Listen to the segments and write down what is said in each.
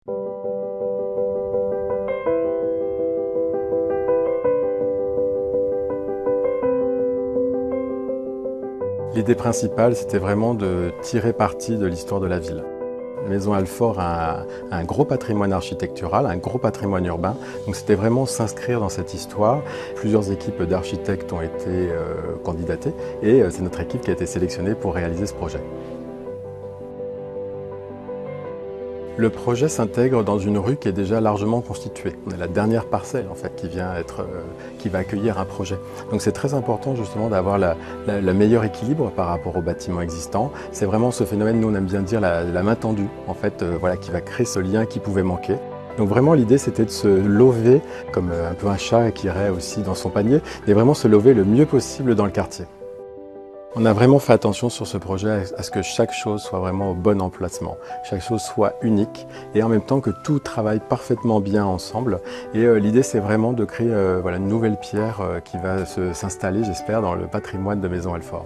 L'idée principale, c'était vraiment de tirer parti de l'histoire de la ville. La maison Alfort a un gros patrimoine architectural, un gros patrimoine urbain, donc c'était vraiment s'inscrire dans cette histoire. Plusieurs équipes d'architectes ont été candidatées et c'est notre équipe qui a été sélectionnée pour réaliser ce projet. Le projet s'intègre dans une rue qui est déjà largement constituée. On est la dernière parcelle en fait qui va accueillir un projet. Donc c'est très important justement d'avoir le meilleur équilibre par rapport aux bâtiments existants. C'est vraiment ce phénomène, nous on aime bien dire la main tendue en fait, voilà, qui va créer ce lien qui pouvait manquer. Donc vraiment l'idée c'était de se lever comme un peu un chat qui irait aussi dans son panier, mais vraiment se lever le mieux possible dans le quartier. On a vraiment fait attention sur ce projet à ce que chaque chose soit vraiment au bon emplacement, chaque chose soit unique et en même temps que tout travaille parfaitement bien ensemble. Et l'idée c'est vraiment de créer voilà, une nouvelle pierre qui va s'installer, j'espère, dans le patrimoine de Maison Alfort.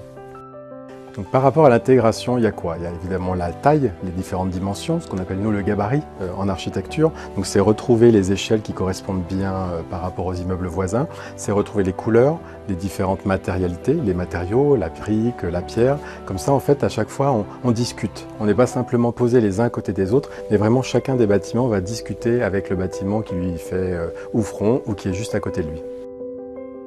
Donc, par rapport à l'intégration, il y a quoi? Il y a évidemment la taille, les différentes dimensions, ce qu'on appelle nous le gabarit en architecture. Donc c'est retrouver les échelles qui correspondent bien par rapport aux immeubles voisins. C'est retrouver les couleurs, les différentes matérialités, les matériaux, la brique, la pierre. Comme ça, en fait, à chaque fois, on discute. On n'est pas simplement posés les uns à côté des autres, mais vraiment chacun des bâtiments va discuter avec le bâtiment qui lui fait ou front ou qui est juste à côté de lui.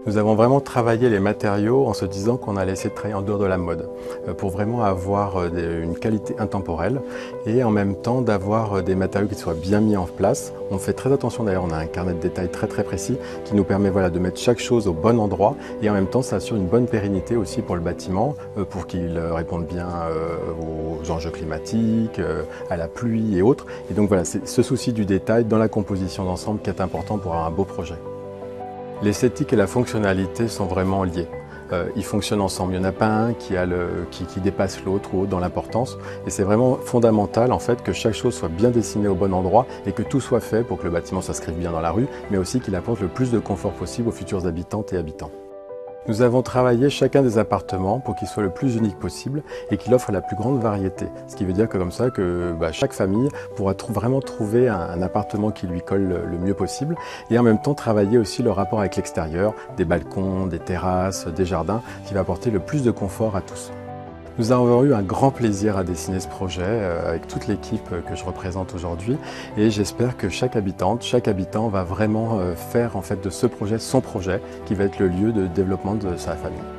Nous avons vraiment travaillé les matériaux en se disant qu'on allait essayer de travailler en dehors de la mode pour vraiment avoir une qualité intemporelle et en même temps d'avoir des matériaux qui soient bien mis en place. On fait très attention d'ailleurs, on a un carnet de détails très précis qui nous permet voilà, de mettre chaque chose au bon endroit et en même temps ça assure une bonne pérennité aussi pour le bâtiment pour qu'il réponde bien aux enjeux climatiques, à la pluie et autres. Et donc voilà, c'est ce souci du détail dans la composition d'ensemble qui est important pour avoir un beau projet. L'esthétique et la fonctionnalité sont vraiment liés. Ils fonctionnent ensemble. Il n'y en a pas un qui dépasse l'autre ou autre dans l'importance. Et c'est vraiment fondamental en fait que chaque chose soit bien dessinée au bon endroit et que tout soit fait pour que le bâtiment s'inscrive bien dans la rue, mais aussi qu'il apporte le plus de confort possible aux futurs habitantes et habitants. Nous avons travaillé chacun des appartements pour qu'il soit le plus unique possible et qu'il offre la plus grande variété. Ce qui veut dire que comme ça, chaque famille pourra vraiment trouver un appartement qui lui colle le mieux possible et en même temps travailler aussi le rapport avec l'extérieur, des balcons, des terrasses, des jardins, qui va apporter le plus de confort à tous. Nous avons eu un grand plaisir à dessiner ce projet avec toute l'équipe que je représente aujourd'hui et j'espère que chaque habitante, chaque habitant va vraiment faire en fait de ce projet son projet qui va être le lieu de développement de sa famille.